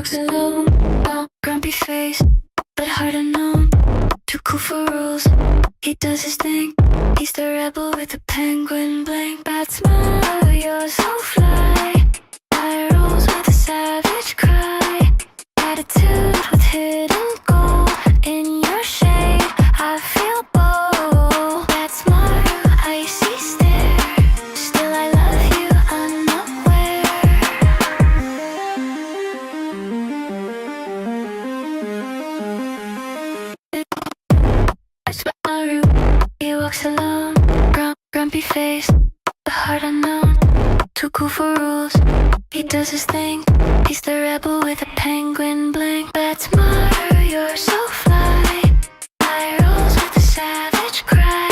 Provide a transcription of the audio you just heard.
walks alone, grumpy face, but heart unknown. Too cool for rules, he does his thing. He's the rebel with the penguin bling. Badtz-Maru, you're so fly. High rolls with a savage cry. Attitude with hidden gold. In your shade, I feel bold. Badtz-Maru, icy stare. Still I love you unaware. Badtz-Maru, he walks alone, grumpy face, the heart unknown. Too cool for rules, he does his thing. He's the rebel with a penguin bling. Badtz-Maru, you're so fly.